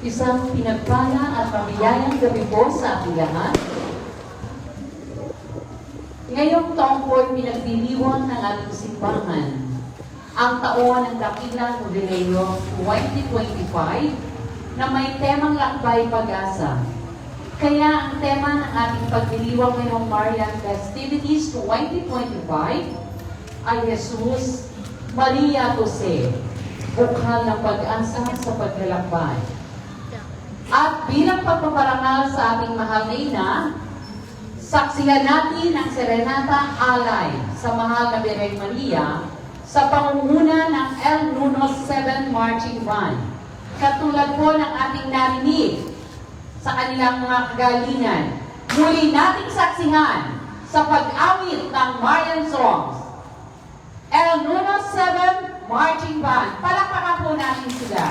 Isang pinagpala at pamiyayang gabi po sa ating lahat. Ngayong taong po'y pinagdiriwang ng ating simbahan ang taon ng Dakilang Jubileo 2025 na may temang Lakbay Pag-asa. Kaya ang tema ng ating pagdiriwang ngayong Marian Festivities 2025 ay Jesus, Maria Jose, bukal ng pag-asa sa paglalakbay. At bilang pagpaparangal sa ating mahal na ina, saksihan natin ang serenata alay sa mahal na Birhen Maria sa pangunguna ng El Nuno 7 Marching Band. Katulad po ng ating narinig sa kanilang mga kagalingan, muli nating saksihan sa pag-awit ng Marian songs. El Nuno 7 Marching Band. Palakpakan po natin sila.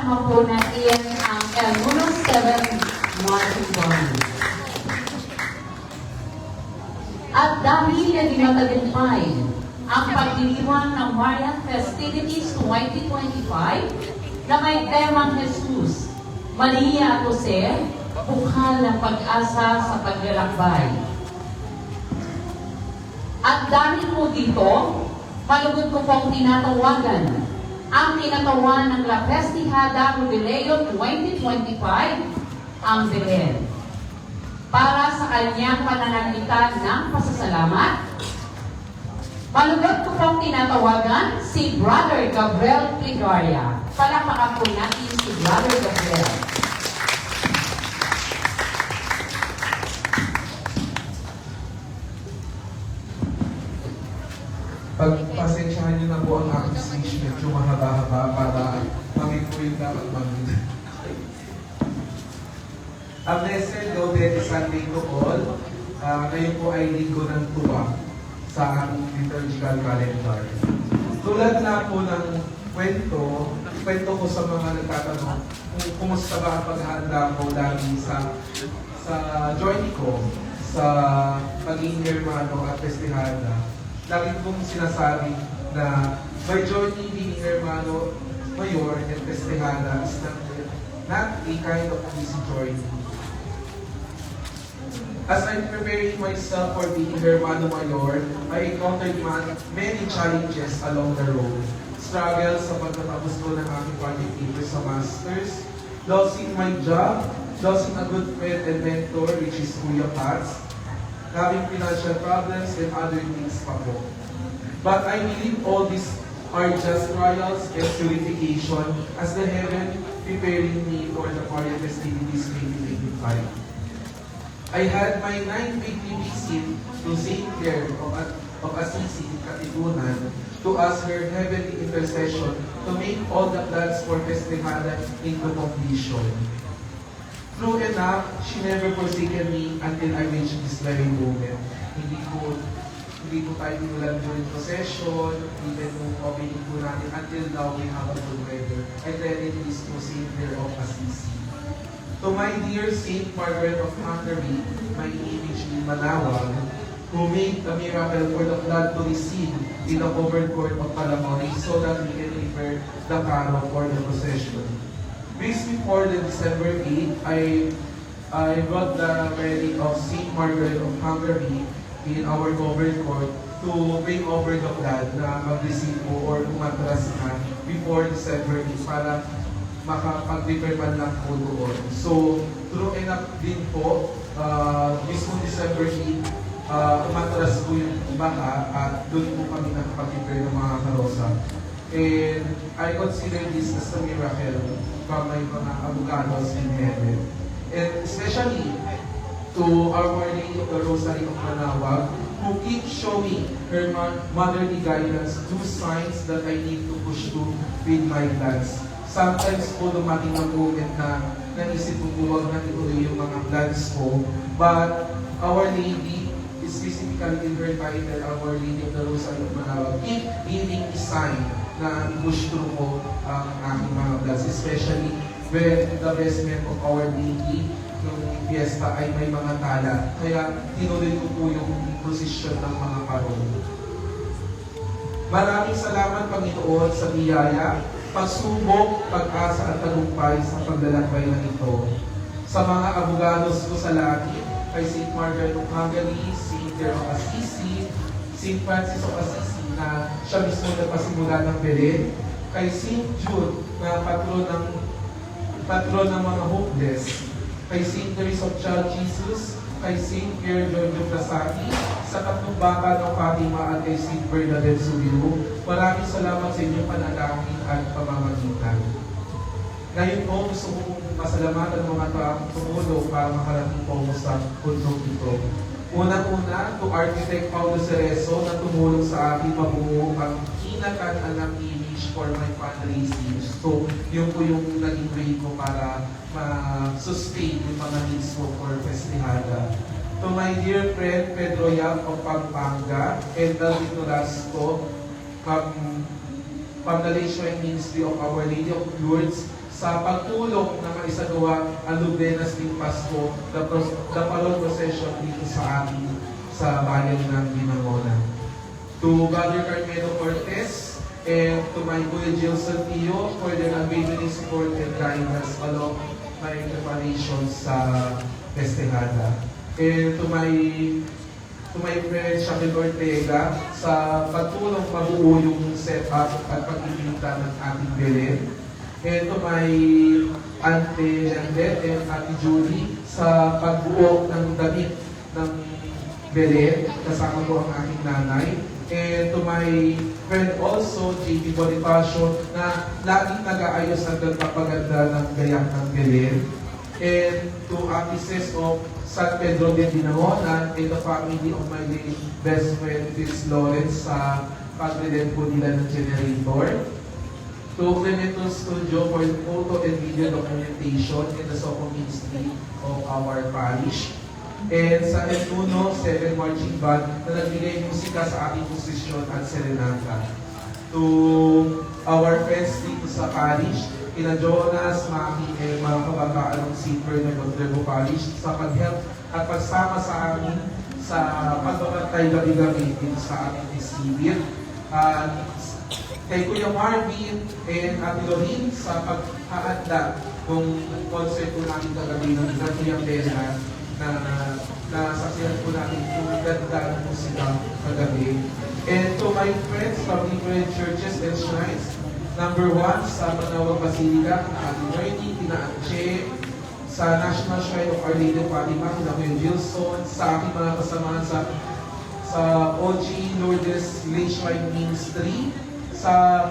naman po natin ang El 7 Mark 1. At dahil hindi matagumpay ang pagdiriwang ng Marian Festivities 2025 na may temang Jesus, Maria at Jose, bukhal ng pag-asa sa paglalakbay. At dahil po dito, malugod ko pong tinatawagan ang kinatawan ng La Festijada Jubileo 2025, ang Belen, para sa kanyang pananalitan ng pasasalamat. Malugod ko pong tinatawagan si Brother Gabriel Plegaria. Palakpakan po natin si Brother Gabriel. Pagpasensyahan niyo na po ang aking speech, medyo mahaba-haba para mangin po yung dapat mangin. A blessed Gaudete Sunday to all. Ngayon po ay linggo ng tuwa sa aking liturgical calendar. Tulad na po ng kwento ko sa mga nagtatanong kung kumusta ba ang paghahanda ko lagi sa journey ko sa pagiging hermano at festihada. Lagi kong sinasabi na my journey being hermano mayor and festihada is not a kind of easy journey. As I'm preparing myself for being hermano mayor, I encountered many challenges along the road. Struggles sa pagtatapos ko ng aking project paper sa masters, losing my job, losing a good friend and mentor which is Kuya Pats, having financial problems and other things pa po. But I believe all these are just trials and purification as the heaven preparing me for the Marian Festivities 2025. I had my 9th weekly visit to St. Clare of Assisi, Katipunan, to ask her heavenly intercession to make all the plans for Festejada into completion. True enough, she never forsaken me until I reached this very moment. Hindi po tayo tinulan during procession, even nung opening po natin, until now we have a good weather. I credit this to St. Clare of Assisi. To my dear St. Margaret of Hungary, my image in Manawag, who made the miracle for the blood to recede in the covered court of Palamoni so that we can prepare the carol for the procession. Weeks before the December 8, I brought the relic of St. Margaret of Hungary in our covered court to bring over the blood na mag-receive po or umatras na before December 8 para makapag-prepare man lang po doon. So, true enough din po, mismo December 8, umatras po yung baha at doon po kami nakapag-prepare ng mga karosa. And I consider this as a miracle from my mga abogados in heaven. And especially to our Lady of the Rosary of Manawag, who keep showing her motherly guidance through signs that I need to push through with my plans. Sometimes po dumating ang moment na naisip ko po huwag na ituloy yung mga plans ko. But Our Lady, specifically in her title, Our Lady of the Rosary of Manawag, keep giving a sign na push through ko ang aking mga plans. Especially when the vestment of Our Lady ng fiesta ay may mga tala. Kaya tinuloy ko po yung posisyon ng mga parol. Maraming salamat, Panginoon, sa biyaya, pagsubok, pag-asa at tagumpay sa paglalakbay na ito. Sa mga abogados ko sa langit, kay St. Margaret of Hungary, St. Clare of Assisi, St. Francis of Assisi na siya mismo nagpasimula ng Belen, kay St. Jude na patron ng mga hopeless, kay St. Teresa of Child Jesus, kay St. Pierre Giorgio Frassati, sa tatlong baka ng Fatima at kay St. Bernadette Subiru. Maraming salamat sa inyong panalangin at pamamagitan. Ngayon po, gusto ko pasalamatan mga tumulong para makarating po sa kundong ito. Unang-una, to Architect Paulo Cerezo na tumulong sa akin mabuo ang kinakatalang image for my fundraising. So, yun po yung naging way ko para ma-sustain yung mga needs ko for Festejada. To my dear friend Pedro Yap of Pampanga and David Nolasco from the Leisure Ministry of Our Lady of Lourdes, sa pagtulong na maisagawa ang Lugdenas ng Pasko, the parol procession dito sa ating sa bayan ng Binangonan. To Brother Carmelo Cortez and to my Kuya Jill Santillo for their unwavering support and guidance along my preparation sa Festejada. And to my friend Shaquille Ortega sa pagtulong mabuo yung setup at pag-ibigta ng ating Belen. And to my Ante Landet and Ate Julie sa pagbuo ng damit ng Belen, kasama ko ang aking nanay. And to my friend also, JP Bonifacio, na laging nag-aayos at nagpapaganda ng gayak ng Belen. And to Atices of San Pedro de Binangonan and the family of my late best friend, Fitz Lawrence, sa pag-relent po nila ng generator. To Clemento Studio for photo and video documentation in the Soco Ministry of our parish. And sa Etuno, 7 Marching Band na nagbigay musika sa aking posisyon at serenata. To our friends dito sa parish, kina Jonas, Maki, and mga kabataan ng St. Bernard of Derbo Parish sa pag-help at pagsama sa amin sa pagbabantay gabi-gabi dito sa ating exhibit. Kay Kuya Marvin and Ate Lorraine sa paghahandla ng concert po namin kagabi ng Kuya Bella na saksihan po natin kung ganda ng musika kagabi. And to my friends from different churches and shrines, number 1 sa Manawag Basilica, kina Ate Nerdy, kina Anche, sa National Shrine of Our Lady of Fatima, kina Kuya Gilson, sa aking mga kasamahan sa OG Lourdes Lay Shrine Ministry, sa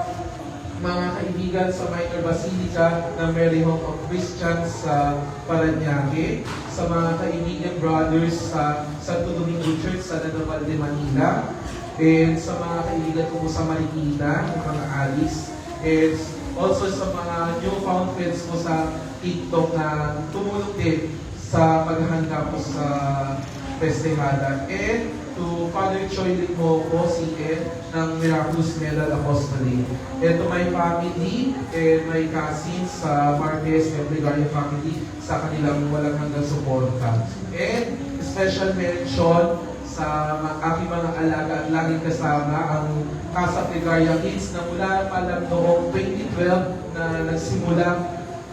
mga kaibigan sa Minor Basilica ng Mary Home of Christians sa Parañaque, sa mga kaibigan brothers sa Santo Domingo Church sa Nanaval de Manila, and sa mga kaibigan ko sa Marikina, ng mga Alice, and also sa mga newfound friends ko sa TikTok na tumulong din sa paghahanda po sa Festejada. And to Father Choi Limo OCN ng Miraculous Medal Apostolate. And to my family and my cousins sa Marquez and Gregorio family sa kanilang walang hanggang suporta. And special mention sa aking mga alaga at laging kasama ang Casa Plegaria Kids na mula pa lang noong 2012 na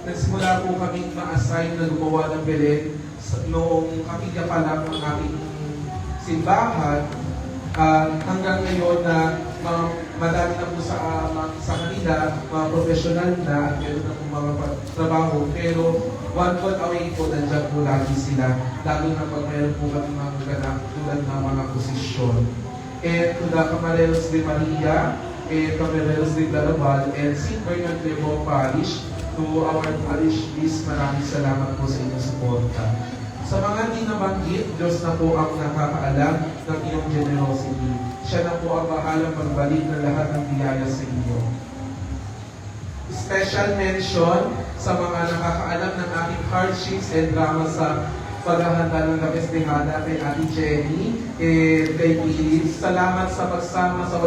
nagsimula po kami ma-assign na gumawa ng Belen noong kapilya pa lang ng aking simbahan hanggang ngayon na madami na po sa kanila, mga professional na at meron na po mga trabaho. Pero one call away po, nandiyan po lagi sila. Lalo na pag meron po kami mga ganap tulad ng mga posisyon. And to the Camareros de Maria, and Camareros de Garabal, and St. Bernard de Mo Parish, to our parish list, maraming salamat po sa inyong suporta. Sa mga di nabanggit, Diyos na po ang nakakaalam ng iyong generosity. Siya na po ang bahalang magbalik ng lahat ng biyaya sa inyo. Special mention sa mga nakakaalam ng ating hardships and drama sa paghahanda ng Festejada kay Ate Jenny, kay Phyllis. Salamat sa pagsama sa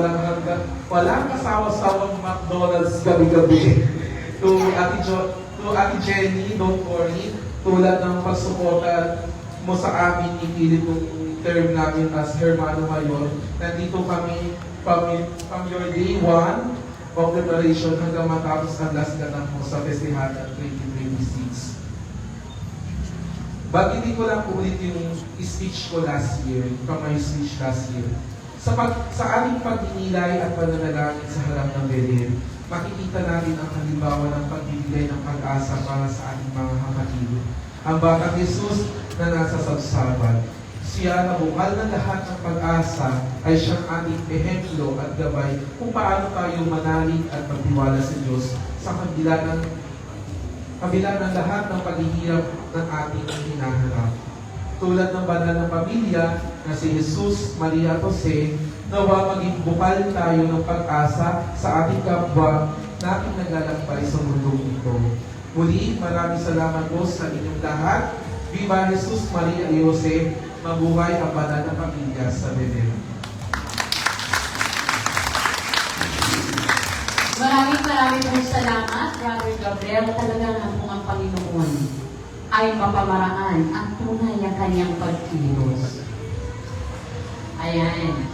walang kasawa-sawang McDonald's gabi-gabi. To Ate Jenny, don't worry. Tulad ng pagsuporta mo sa amin, ipilit kong term namin as Hermano Mayor, nandito kami from your day 1 of preparation hanggang matapos ang last ganap mo sa Festejada 2026. Bagitin ko lang po ulit yung speech ko last year, from my speech last year. Sa ating pagninilay at pananalangin sa harap ng Belen, makikita natin ang halimbawa ng pagbibigay ng pag-asa para sa ating mga kapatid. Ang Batang Jesus na nasa sabsaban. Siya na bukal ng lahat ng pag-asa ay siyang ating ehemplo at gabay kung paano tayo manalig at magtiwala sa Diyos sa kabila ng lahat ng paghihirap ng ating hinaharap. Tulad ng banal ng pamilya na si Jesus, Maria at Jose, nawa maging bukal tayo ng pag-asa sa ating kapwa na ating naglalakbay sa mundong ito. Muli, maraming salamat po sa inyong lahat. Viva Jesus, Maria at Jose, mabuhay ang banal na pamilya sa Belen. Maraming Maraming pong salamat, Brother Gabriel. Talagang ang Panginoon ay mapamaraan ang tunay ang kanyang pagkilos. Ayan.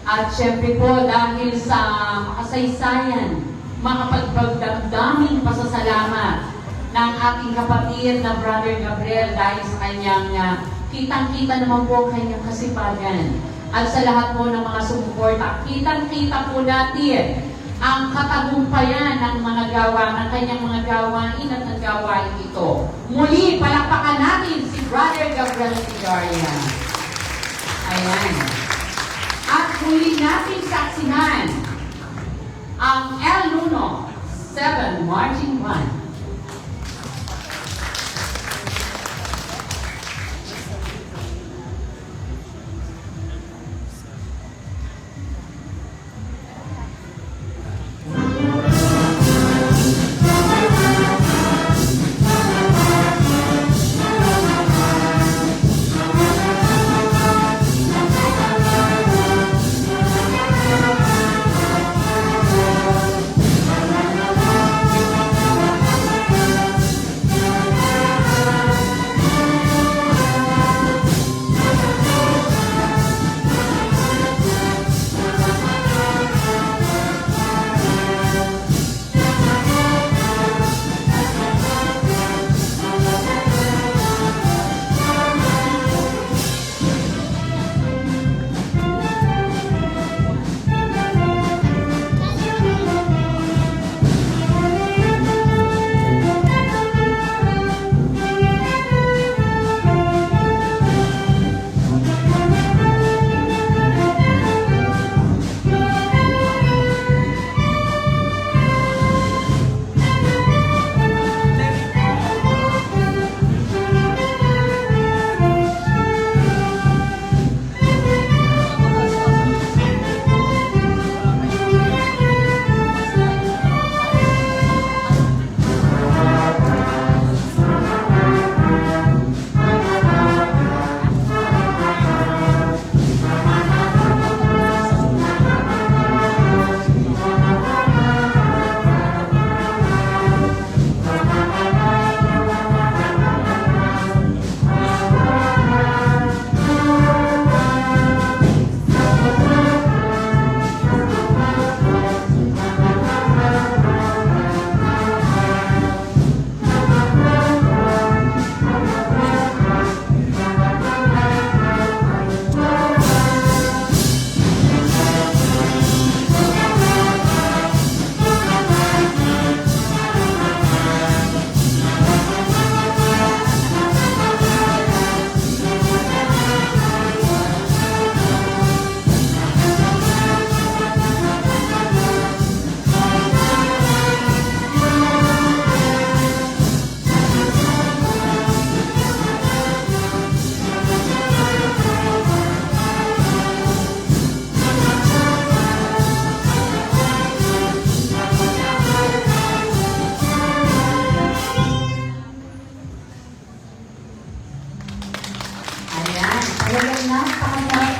At syempre po, dahil sa makasaysayan, makapagpagdamdaming pasasalamat ng ating kapatid na Brother Gabriel dahil sa kanyang kitang-kita naman po ang kanyang kasipagan. At sa lahat po ng mga sumuporta, kitang-kita po natin ang katagumpayan ng mga gawa, ng kanyang mga gawain at ng gawain ito. Muli, palakpakan natin si Brother Gabriel Tigaria. Ayan. At muli natin saksihan ang El 7 Marching Band.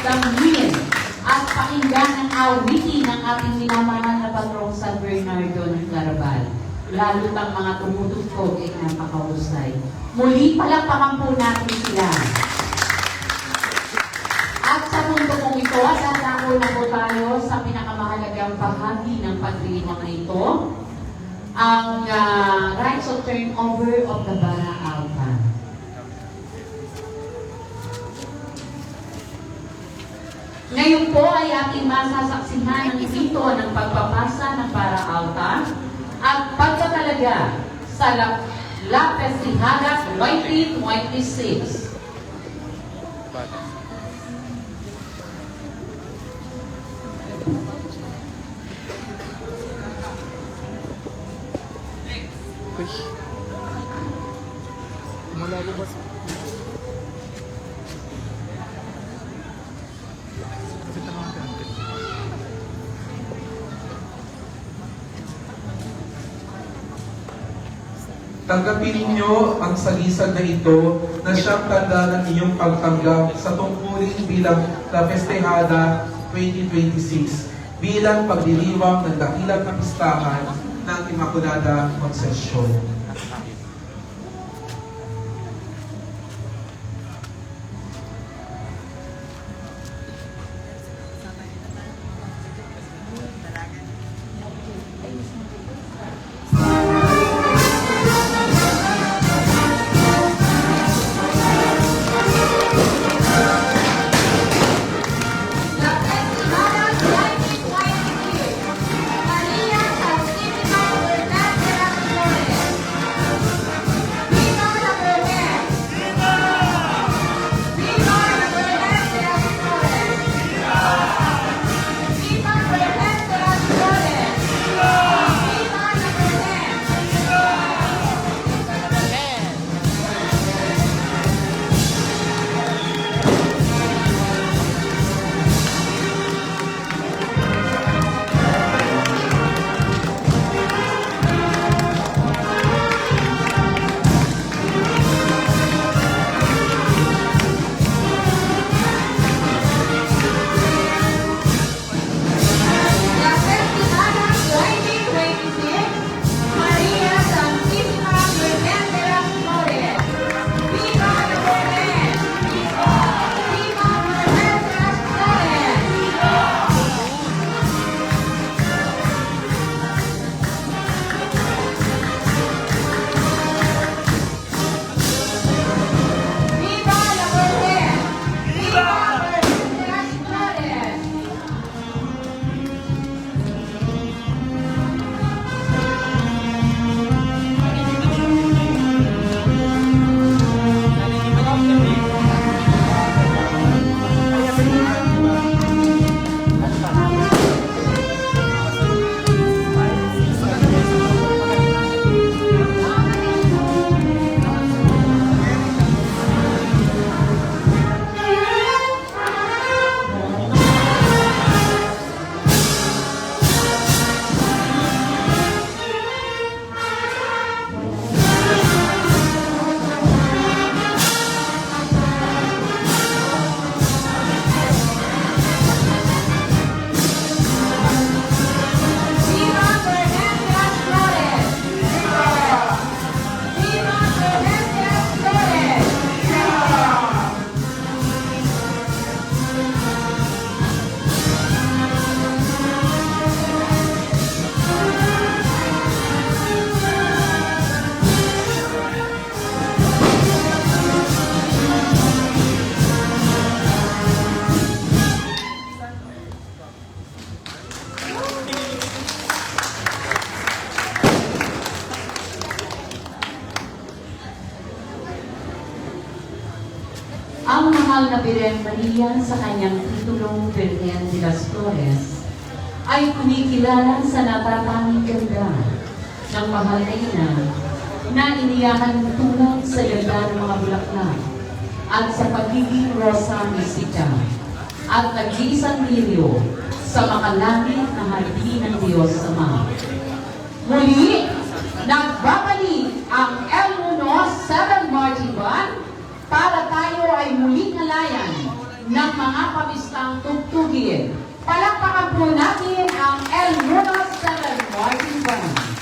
damhin at pakinggan ang awitin ng ating minamahal na patrong San Bernardo ng Claraval. Lalo ang mga tumutugtog ay napakahusay. Muli palakpakan po natin sila. At sa mundo kong ito, dadako na po tayo sa pinakamahalagang bahagi ng pagdiwang na ito, ang rites of turnover of the Bara Alta. Ngayon po ay ating masasaksihan ang rito ng pagpapasa ng Bara Alta at pagkatalaga sa La Festejada 2026. Mula lumabas. Tanggapin ninyo ang sagisag na ito na siyang tanda ng inyong pagtanggap sa tungkulin bilang La Festejada 2026. bilang pagdiriwang ng dakilang kapistahan ng Immaculada Concepcion. Ang mahal na Birhen Maria sa kanyang titulong Birhen de las Flores ay kumikilala sa natatanging ganda ng mahal na ina na iniyakan tulad sa ganda ng mga bulaklak at sa pagiging rosa mistika at nag-iisang lilyo sa makalangit na hardin ng Diyos Ama. Muli, nagbabalik ang El Munoz 7 Marching Band para tayo ay muling nalayan ng mga pamistang tugtugin. Palakpakan po natin ang El Munoz 7 Marching Band.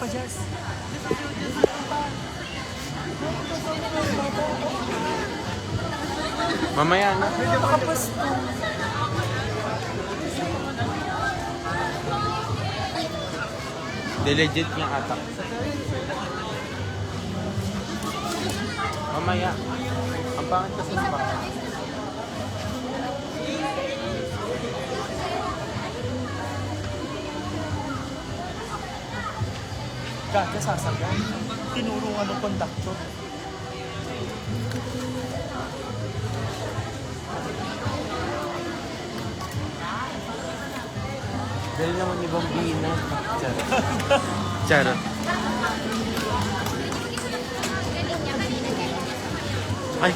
pa, Jazz. Mamaya na. Pwede makapas to. Di legit niya ata. Mamaya. Ang pangit kasi sa baka. Gaga sasagay. Tinuro nga ng kondaktor. Dahil naman ni Bombina. Charot. Charot. Ay.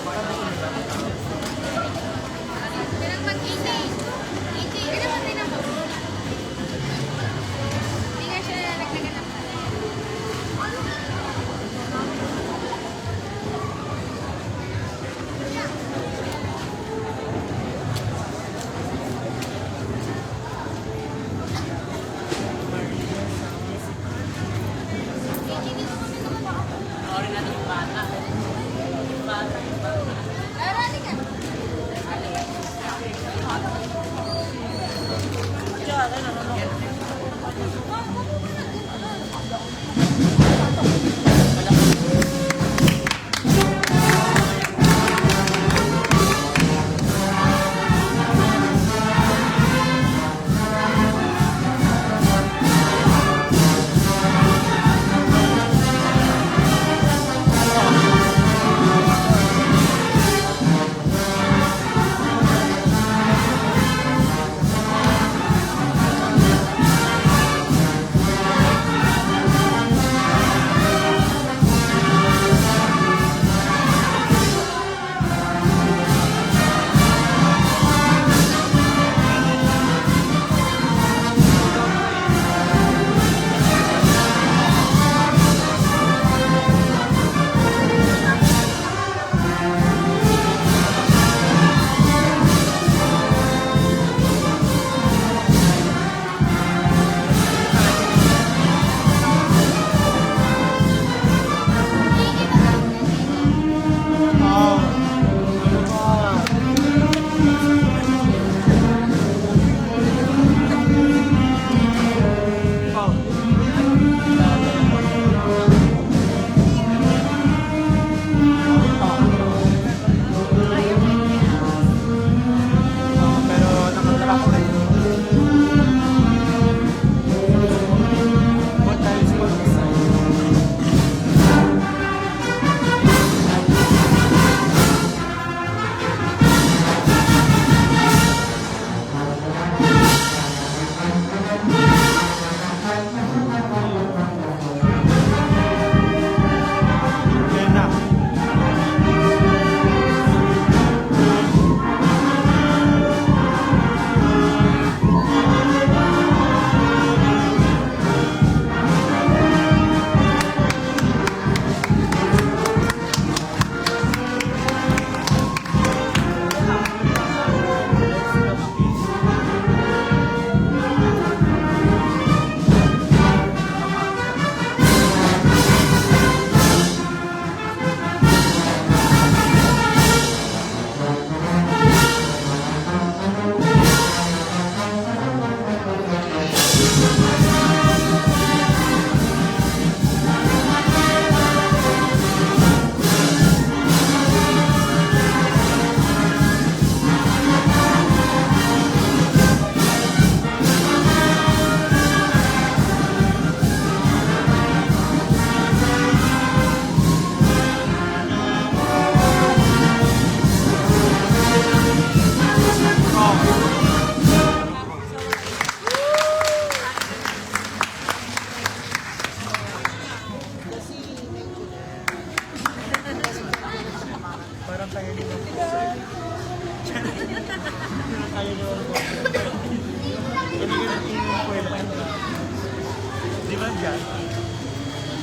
Di ba dyan?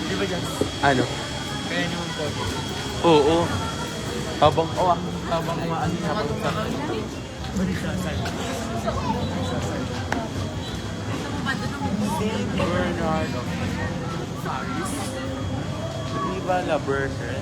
Di ba dyan? Ano? Kaya niyo ang photo. Oo. Habang umaani, habang Balik siya, side. Bernardo. Paris. Di ba lover, sir?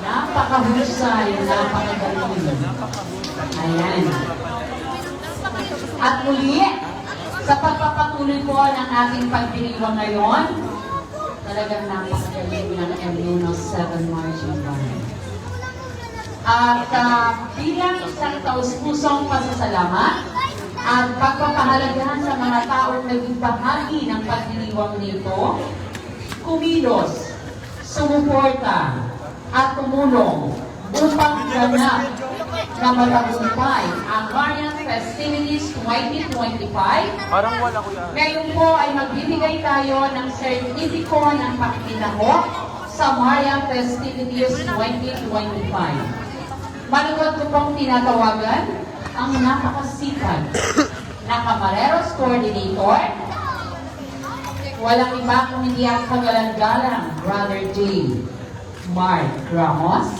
Napakahusay, napakagaling. Ayan. At muli, sa pagpapatuloy po ng ating pagdiriwang ngayon, talagang napakagaling ng MUNO 7 Marching Band. At bilang isang taus-pusong pasasalamat at pagpapahalagahan sa mga taong naging bahagi ng pagdiriwang nito, kumilos, sumuporta, at tumulong upang ganap na matagumpay ang Marian Festivities 2025. Parang wala ko yan. Ngayon po ay magbibigay tayo ng sertipiko ng pakikilahok sa Marian Festivities 2025. Malugod ko pong tinatawagan ang napakasikad na Camareros Coordinator. Walang iba kung hindi ang kagalang-galang Brother J. Mark Ramos.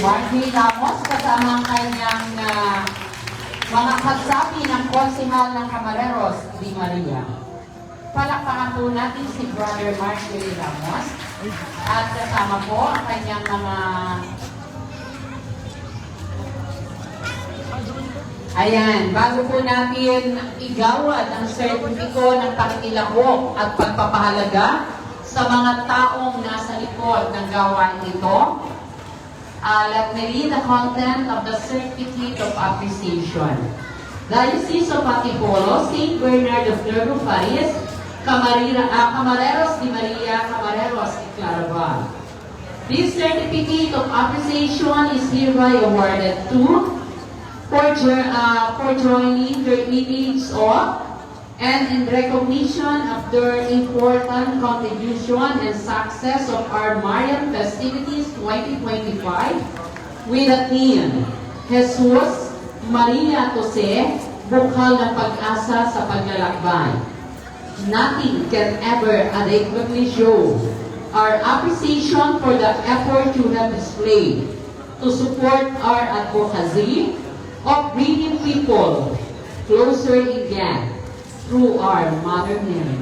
Mark J. Ramos kasama ang kanyang mga kasapi ng konsehal ng Camareros Di Maria. Palakpakan po natin si Brother Mark J. Ramos at kasama po ang kanyang mga ayan, bago po natin igawad ang sertipiko ng pakikilahok at pagpapahalaga sa mga taong nasa likod ng gawain ito, let me read the content of the Certificate of Appreciation. Diocese of Antipolo, St. Bernard of Clairvaux, Paris, Camareros Di Maria, Camareros y Claraval. This Certificate of Appreciation is hereby awarded to for joining their image of and in recognition of their important contribution and success of our Marian Festivities 2025 with the theme, Jesus, Maria Jose, Bukal ng Pag-asa sa Paglalakbay. Nothing can ever adequately show our appreciation for the effort you have displayed to support our advocacy of bringing people closer in God through our Mother Mary.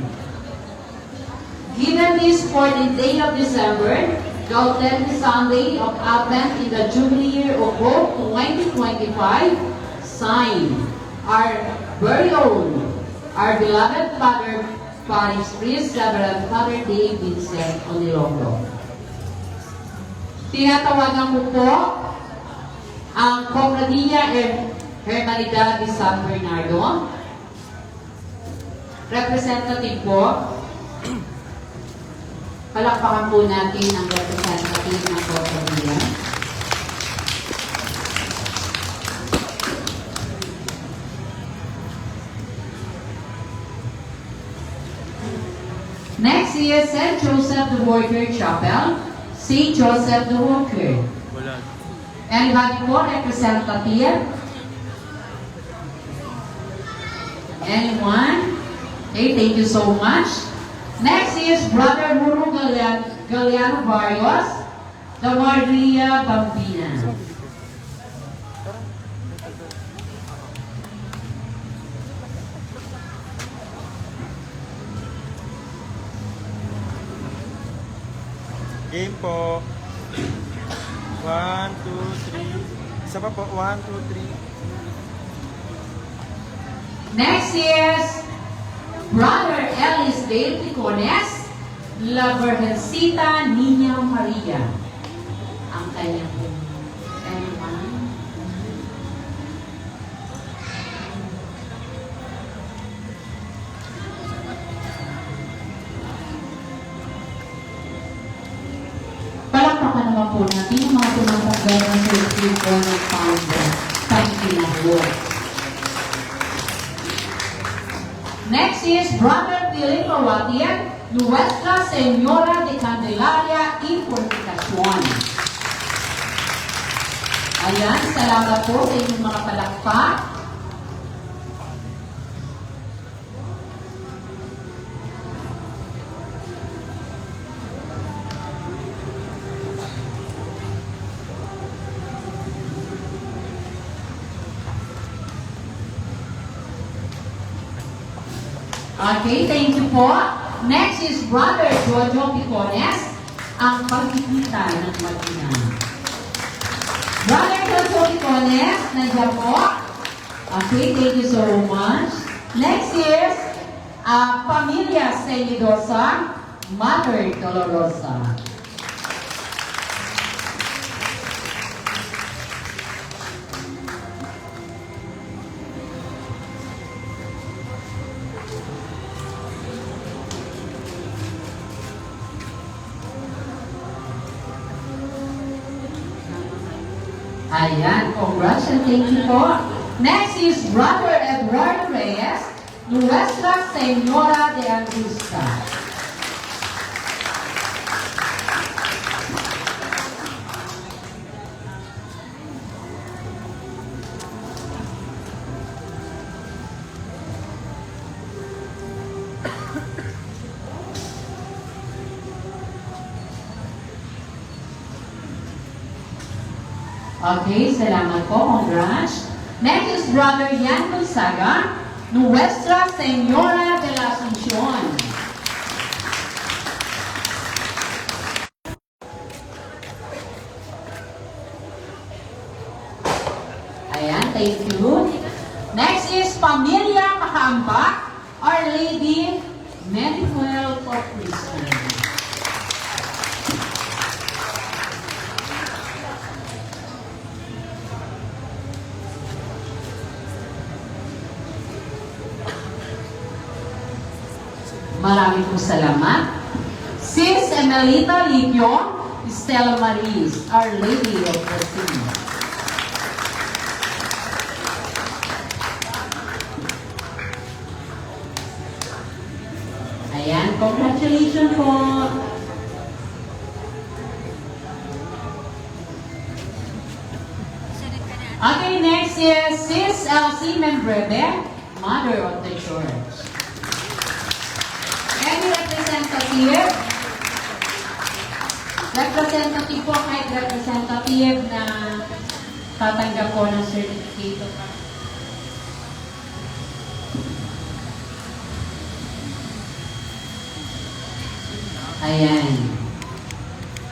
Given this 14th day of December, the 10th Sunday of Advent in the Jubilee Year of Hope 2025, signed our very own, our beloved Father, Parish Priest, Reverend Father Dave Vincent Onilongo. Tinatawagan ko po ang Congredia Hermanidad de San Bernardo. Representative po. Palakpakan po natin ang representative ng Congredia. Next is St. Joseph the Worker Chapel, St. Joseph the Worker. Wala. Anybody po, representative? Anyone? Okay, thank you so much. Next is Brother Muru Galiano Barrios, the Maria Bambina. Game po. 1, 2, 3. Isa pa po. 1, 2, 3. Next is Brother Ellis Dale Picones, La Virgencita Niña Maria. Ang kanya po. Anyone? Palakpakan naman po natin yung mga tumatagay ng Philippine Honor Founder. Pagkinawa. Next is Brother Filipo Watian, Nuestra Señora de Candelaria y Purificación. Ayan, salamat po sa inyong mga palakpak. Okay, thank you po. Next is Brother Jojo Picones, ang pagkikita ng Magina. Brother Jojo Picones, nandiyan po. Okay, thank you so much. Next is Pamilya Senidosa, Mother Dolorosa. Ayan, congrats and thank you po. Next is Brother Eduardo Reyes, Nuestra Señora de Angusta. Okay, salamat po. Congrats. Next is Brother Yan Gonzaga, Nuestra Señora de la Asunción. Ayan, thank you. Next is Pamilya Makambak, Our Lady Medical for Christian. Maraming po salamat. Sis Emelita Lipio, Stella Maris, Our Lady of the Sea. congratulations po. Okay, next is Sis LC Membreve, Mother of the Church. Any representative? Representative po, kahit representative na tatanggap po ng certificate of Ayan.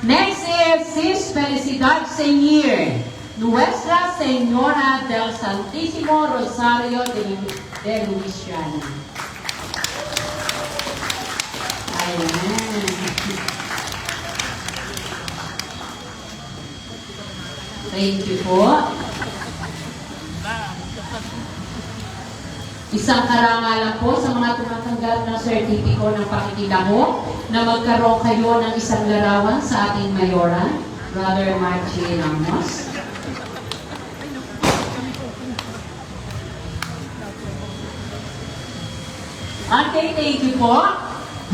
Next is Sis Felicidad Senior, Nuestra Señora del Santísimo Rosario de Luisiana. Ayan. Thank you po. Isang karangalan po sa mga tumatanggap ng sertipiko ng pakikilango na magkaroon kayo ng isang larawan sa ating mayora, Brother Margie Ramos. Okay, thank you po.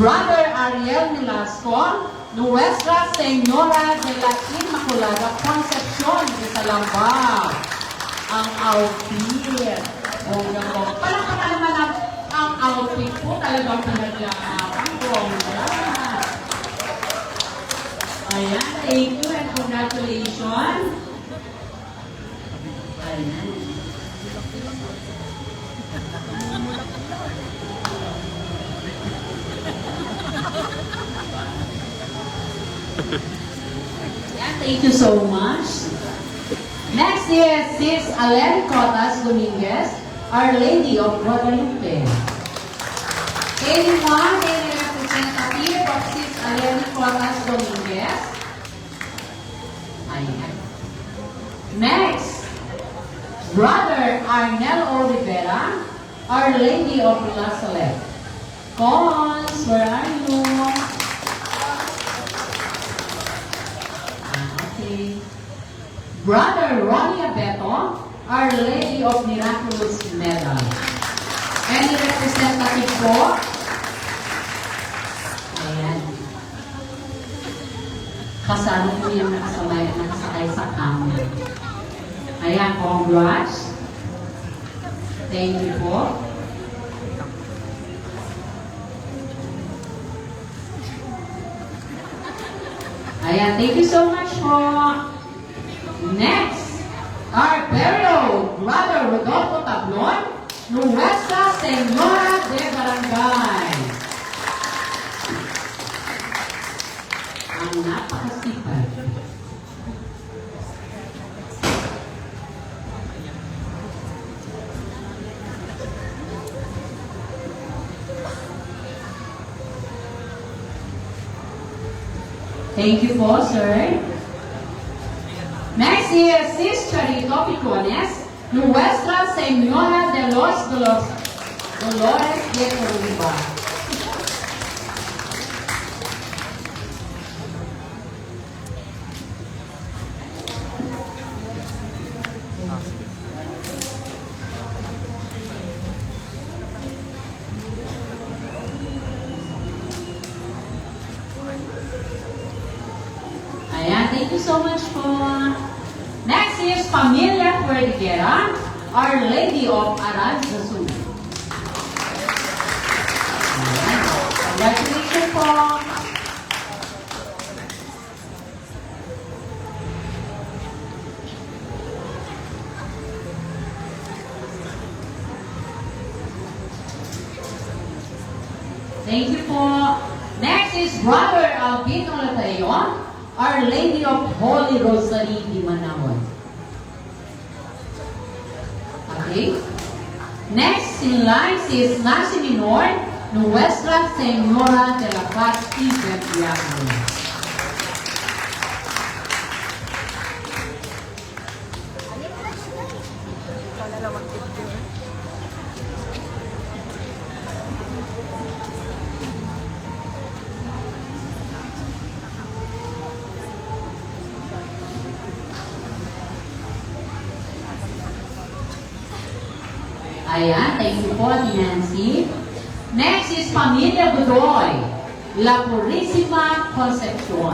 Brother Ariel Milasco, Nuestra Señora de la Inmaculada Concepción de Salambao. Ang outfit. Palakpakan naman ang outfit po. Talagang pinaglapan ko. Ayan, thank you and congratulations. Ayan. Yeah, thank you so much. Next is Sis Alen Cotas Dominguez, Our Lady of Guadalupe. Anyone, any representative of Sis Alen Cotas Dominguez? Ayan. Next, Brother Arnel Olivera, Our Lady of La Salette. Cons, where are you? Okay. Brother Ronnie Abeto, Our Lady of Miraculous Medal. Any representative po? Ayan. Kasama po yung nakasakay sa camera. Ayan, congrats. Thank you po. Ayan, thank you so much po. Next, our burial Brother Rodolfo Tablon, Nuestra Señora de Barangay. Ang napakasipag. Thank you po, sir. Next is Sis Charito Picones, Nuestra Señora de los Dolores de Coriba. Ayan, thank you so much po. Next is Familia Puerdiguera, Our Lady of Aranzazu. Ayan, congratulations po. Thank you po. Next is Brother Albino Latayon, Our Lady of Holy Rosary di Manawan. Okay. Next in line is Nasi Minor, Nuestra Señora de la Paz y Santiago. Ayan, thank you po, Ati Nancy. Next is Pamilya Budoy, La Purísima Concepcion.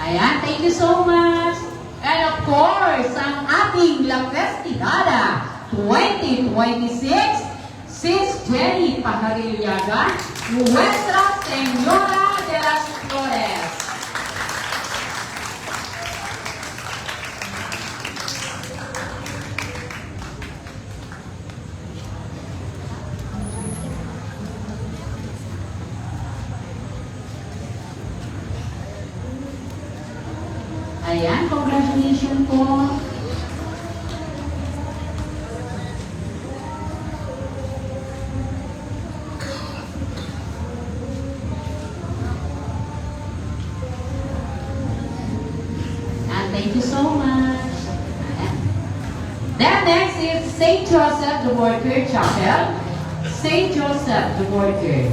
Ayan, thank you so much. And of course, ang ating La Festijada 2026, Sis Jenny Pajariliaga, Nuestra Señora de las Flores. Ayan, congratulations po. And thank you so much. Ayan. Then next is St. Joseph the Worker Chapel. St. Joseph the Worker.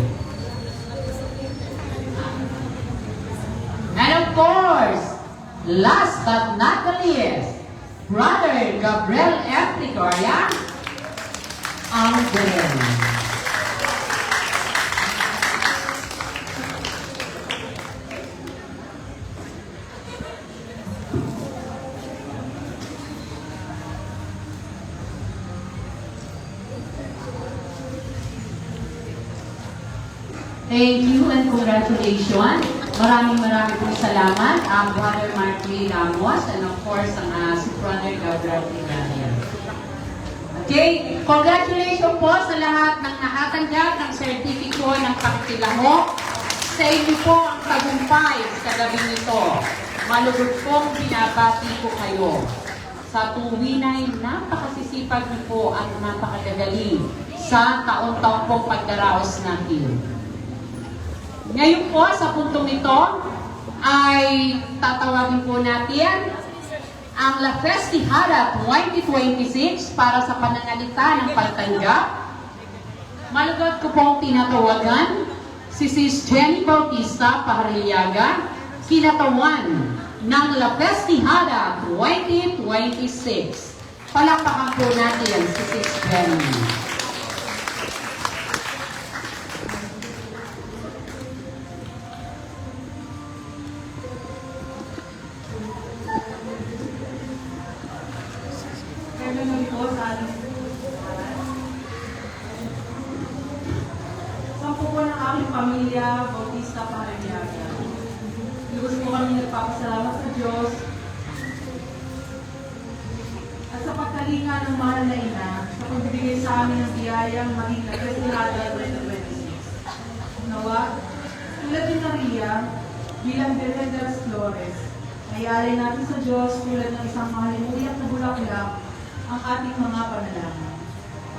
And of course, last but not the least, Brother Gabriel F. Ligoria, ang Belen. Thank you and congratulations. Maraming pong salamat, Brother Marky Ramos, and of course, ang si Brother Gabriel Ligoria. Okay, congratulations po sa lahat ng nakatanggap ng sertifiko ng pagtilahok. Sa inyo po ang tagumpay sa gabing ito. Malugod pong binabati ko kayo. Sa tuwinay, napakasisipag niyo po at napakagagaling sa taon-taon pong pagdaraos natin. Ngayon po, sa puntong ito, ay tatawagin po natin ang La Festijada 2026 para sa pananalita ng pagtanggap. Malugod ko pong tinatawagan si Sis Jenny Bautista Pajariliaga, kinatawan ng La Festijada 2026. Palakpakan po natin si Sis Jenny. Pamilya Bautista Pajariliaga. Lubos po kami nagpapasalamat sa Diyos at sa pagkalinga ng mahal na ina sa pagbibigay sa amin ng biyayang maging La Festijada 2026. Nawa, tulad ni Maria, bilang Virgen de las Flores, ay alay natin sa Diyos tulad ng isang mahalimuyak na bulaklak ang ating mga panalangin,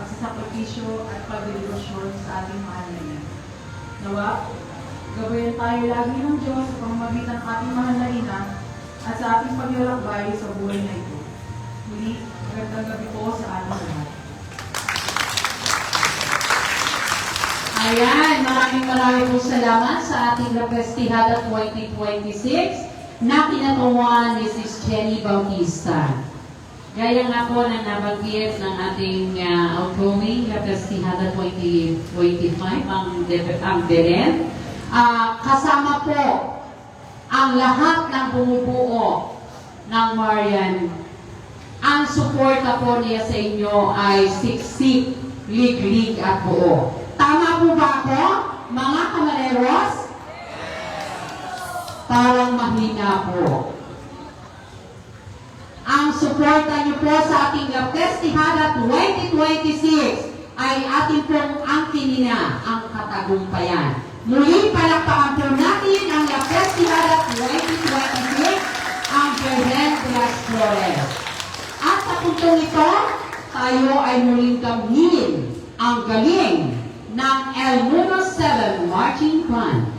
pagsasakripisyo at pagdedebosyon sa ating mahal na ina. Nawa, gabayan tayo lagi ng Diyos sa pamamagitan ng ating mahal na ina at sa ating paglalakbay sa buhay na ito. Muli, magandang gabi po sa ating lahat. Ayan, maraming po salamat sa ating La Festijada 2026 na kinatawan ni Sis Jenny Bautista. Gaya nga po na nabanggit ng ating outgoing La Festijada 2025, ang Belen. Kasama po ang lahat ng bumubuo ng Marian. Ang suporta po niya sa inyo ay siksik, liglig at buo. Tama po ba ako, mga kamareros? Parang mahina po. Ang suporta niyo po sa ating La Festijada 2026 ay ating pong angkin na ang katagumpayan. Muli palakpakan po natin ang La Festijada 2026, ang Virgen de las Flores. At sa puntong ito, tayo ay muling kamhin ang galing ng El Nuno 7 Marching Band.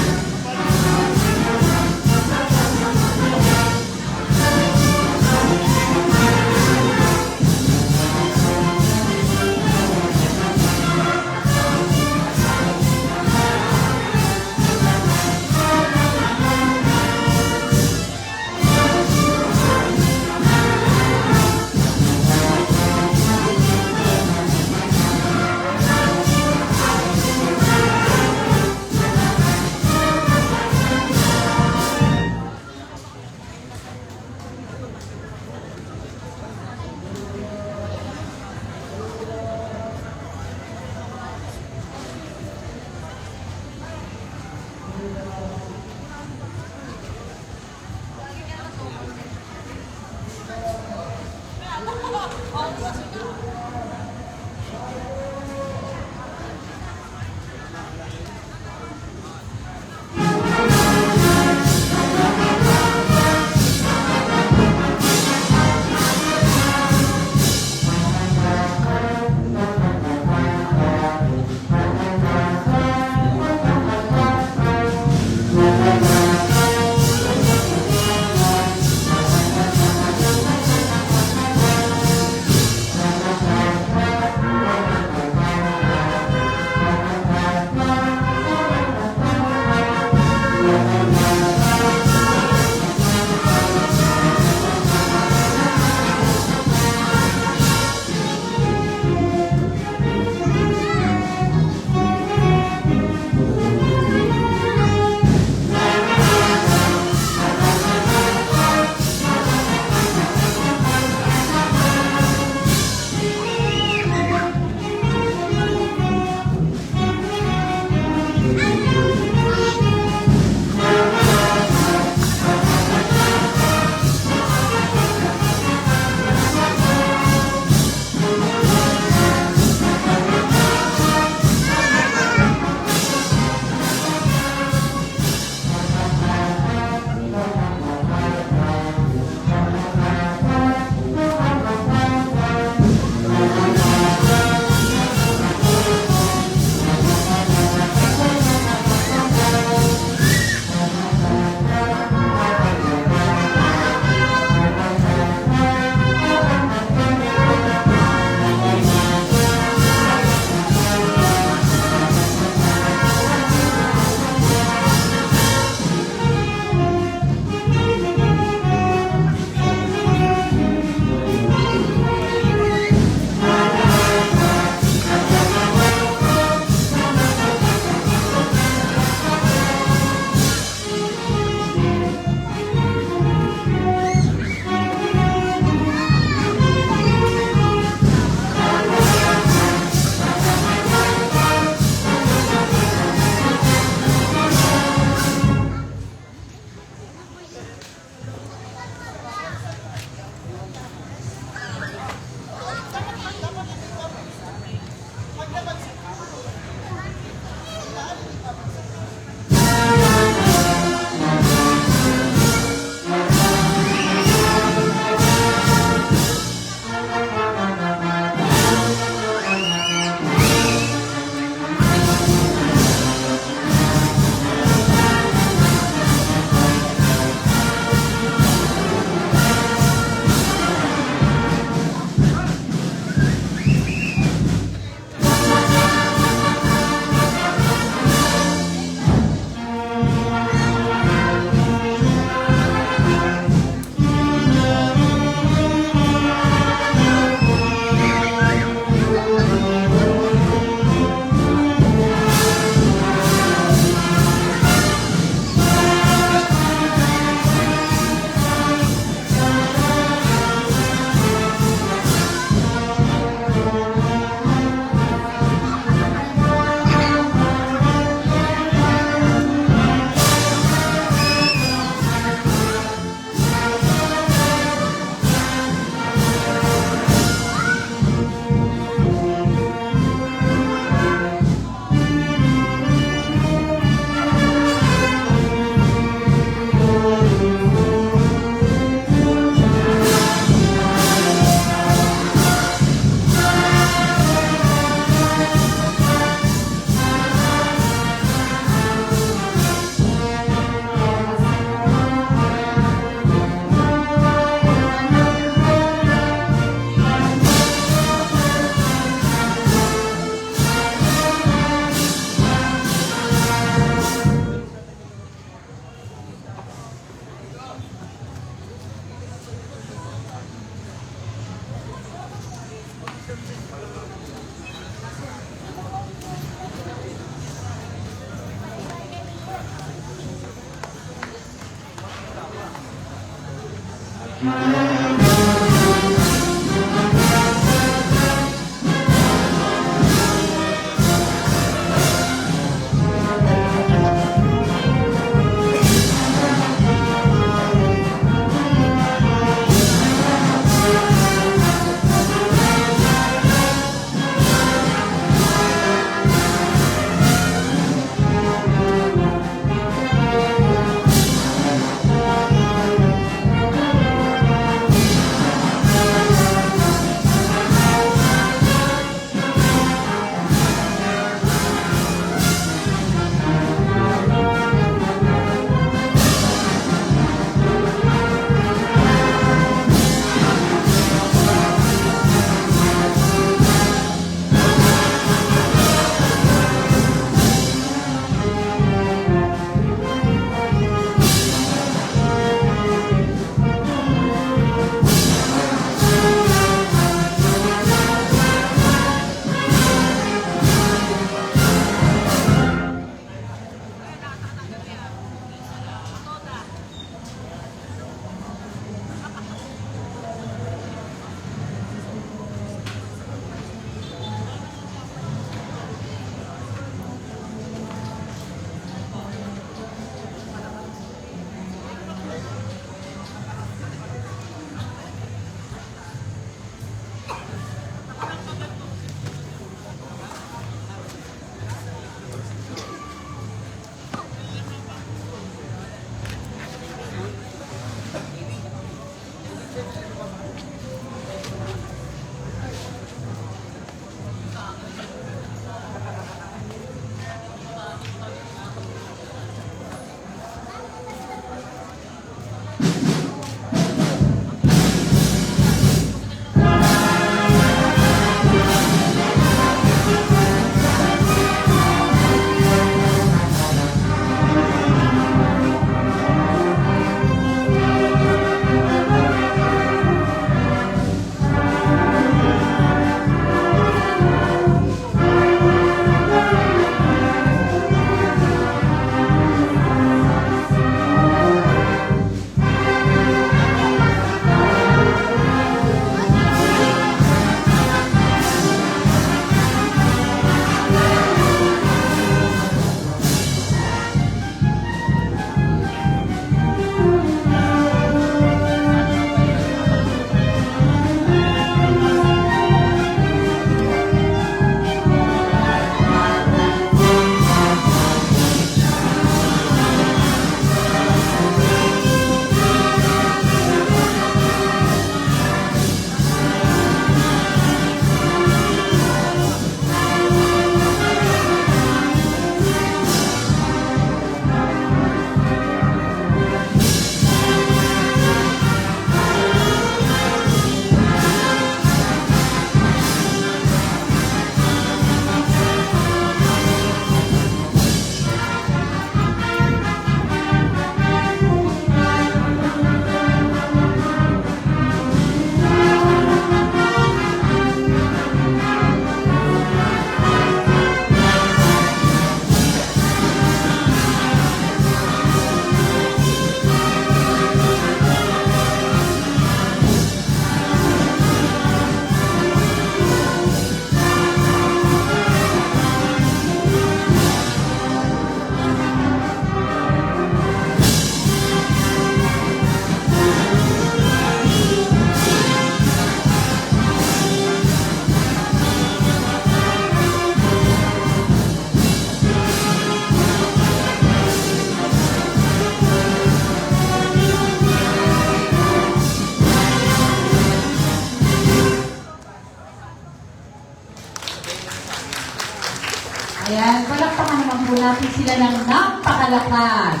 po natin sila ng napakalakas.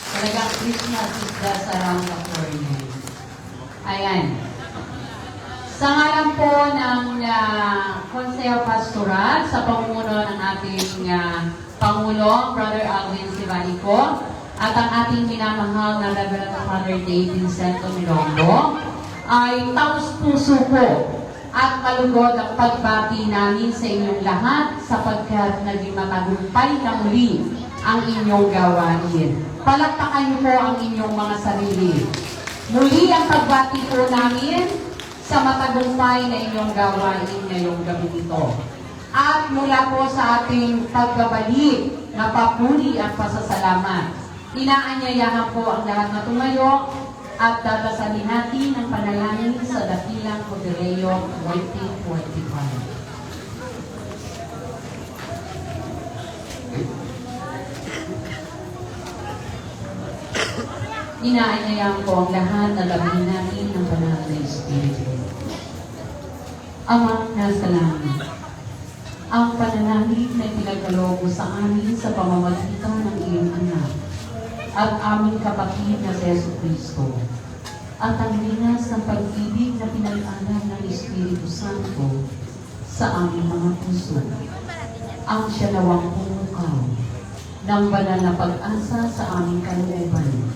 Talagang Christmas is just around the corner. Ayan. Sa ngalan po ng Consejo Pastoral, sa pamumuno ng ating Pangulo, Brother Alvin Sivanico, at ang ating minamahal na Reverend Father Dave Vincento Milongo, ay taus-puso po at malugod ang pagbati namin sa inyong lahat sapagkat naging matagumpay na muli ang inyong gawain. Palakpakan niyo po ang inyong mga sarili. Muli ang pagbati po namin sa matagumpay na inyong gawain ngayong gabi nito. At mula po sa ating pagbabalik na papuri at pasasalamat, inaanyayahan po ang lahat na tumayo at dadasalin natin ang panalangin sa dakilang Jubileo 2025. Inaanyayahan po ang lahat na labihin natin ng banal na Espiritu. Amang nasa langit, ang panalangin na pinagkaloob mo sa amin sa pamamagitan ng iyong anak at aming kapatid na si Jesucristo at ang linas ng pag-ibig na pinag-alam ng Espiritu Santo sa aming mga puso. Ang siya nawang pumukaw ng banal na pag-asa sa aming kalooban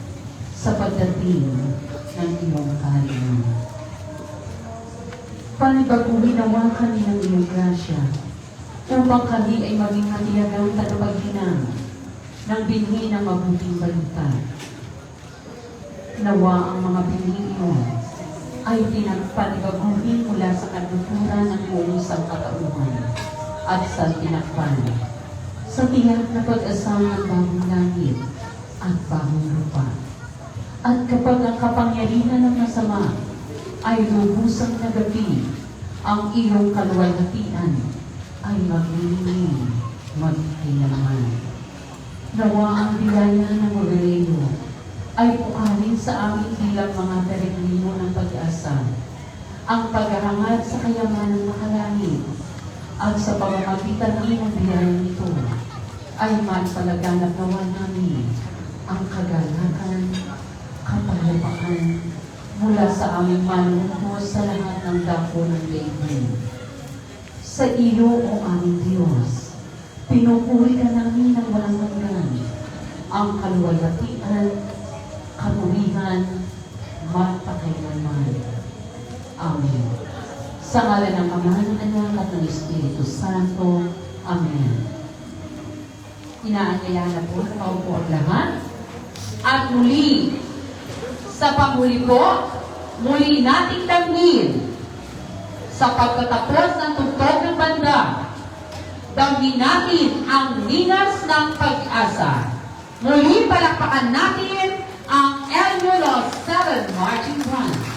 sa pagdating ng iyong kahalingan. Panibaguhin naman kami ng iyong grasya upang kami ay maging matiyagang tagapaghinang ng binhi ng mabuting balita. Nawa ang mga binhi iyon ay pinagpanibaguhin mula sa kaduturan ng buong sangkatauhan at sa tinakpan sa tiyak na pag-asa ng bagong langit at bagong lupa. At kapag ang kapangyarihan ng masama ay lubusang nagabi, ang iyong kaluwalhatian ay maglilingin magkailanman. Nawa ang biyaya ng Jubileo ay puarin sa amin bilang mga peregrino ng pag-asa, ang paghahangad sa kayamanan ng makalangit, at sa pamamagitan ng biyaya nito ay maipalaganap nawa namin ang kagalakan, kapayapaan mula sa aming manunod sa lahat ng dako ng daigdig. Sa iyo, o aming Diyos, pinupuri ka namin ng walang hanggan ang kaluwalhatian, kapurihan, magpakailanman. Amen. Sa ngalan ng Ama, ng Anak at ng Espiritu Santo. Amen. Inaanyayahan na po na maupo ang lahat. At muli, sa panghuli po, muli nating damhin sa pagtatapos ng tugtog ng banda. Damhin natin ang linas ng pag-asa. Muli palakpakan natin ang El Mulo 7 Marching Band.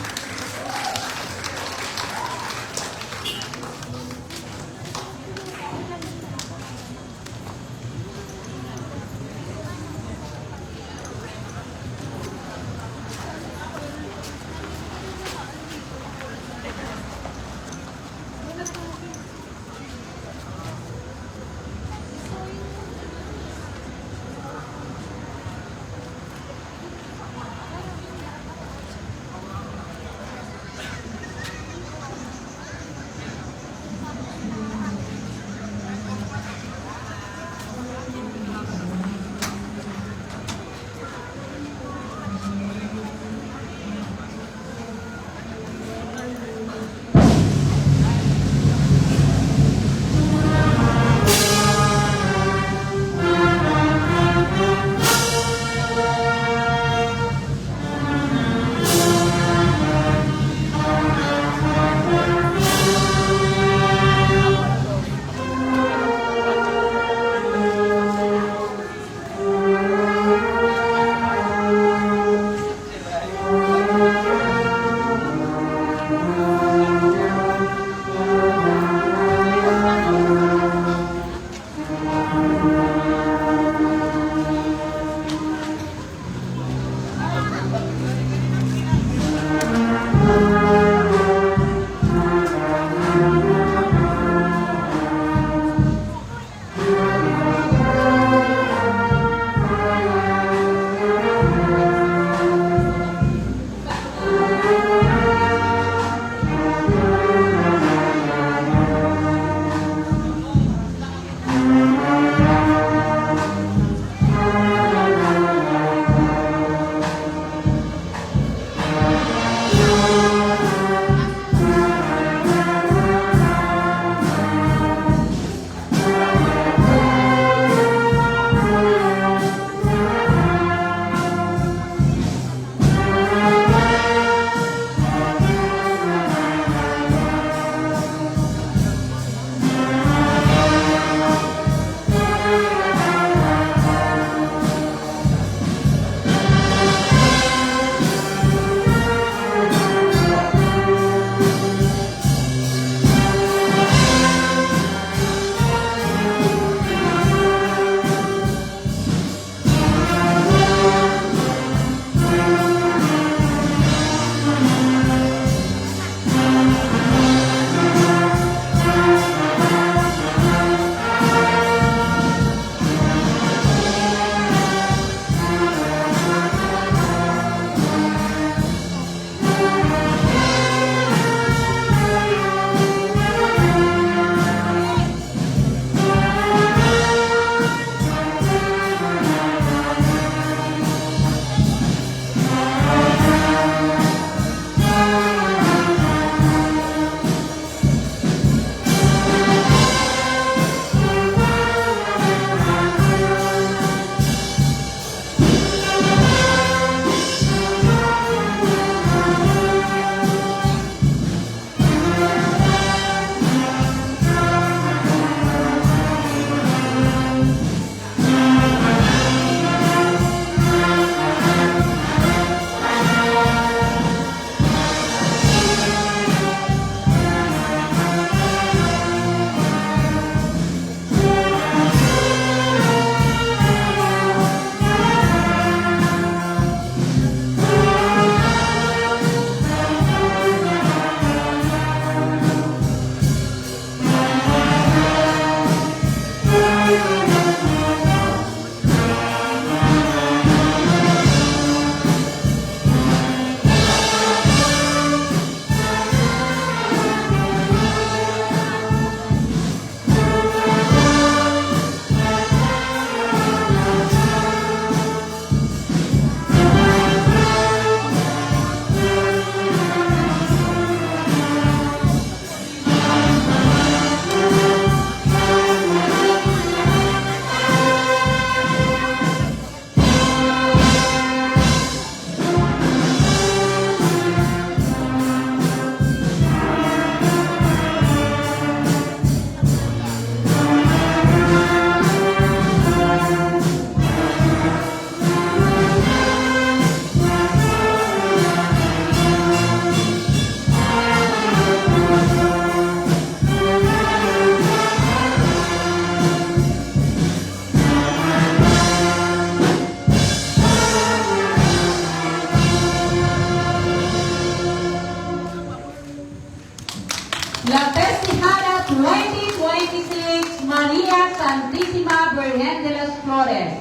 Virgen de las Flores.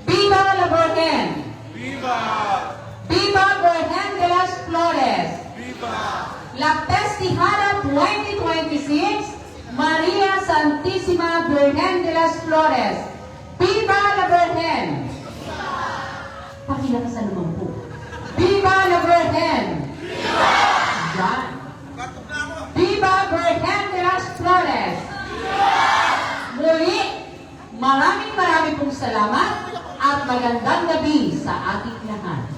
Viva la Virgen! Viva! Viva Virgen de las Flores! Viva! La Festijada 2026, María Santísima Virgen de las Flores. Viva la Virgen! Pakilakasan naman po. Viva la Virgen! Viva! Yan. Viva Virgen de las Flores! Muli, maraming pong salamat at magandang gabi sa ating lahat.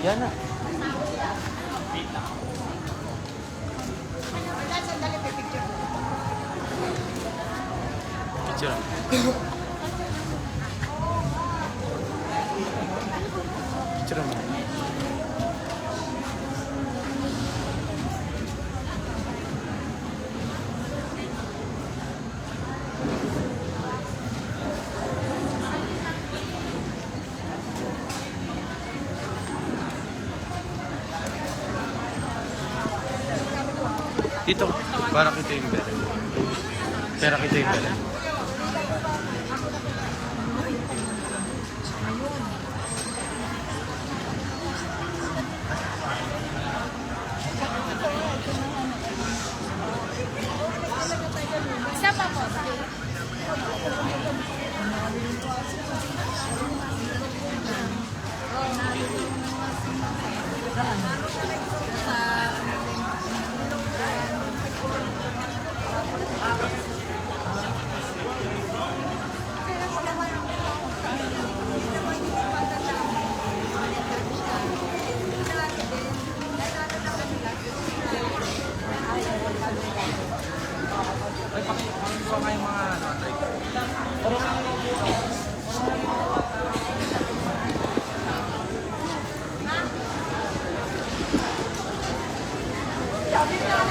Yan na. Picture. Picture mo. Dito, para kita yung belen. Pera kita yung belen. Isa pa po. Ay, pakikuha nga yung mga ano, like, Sabi na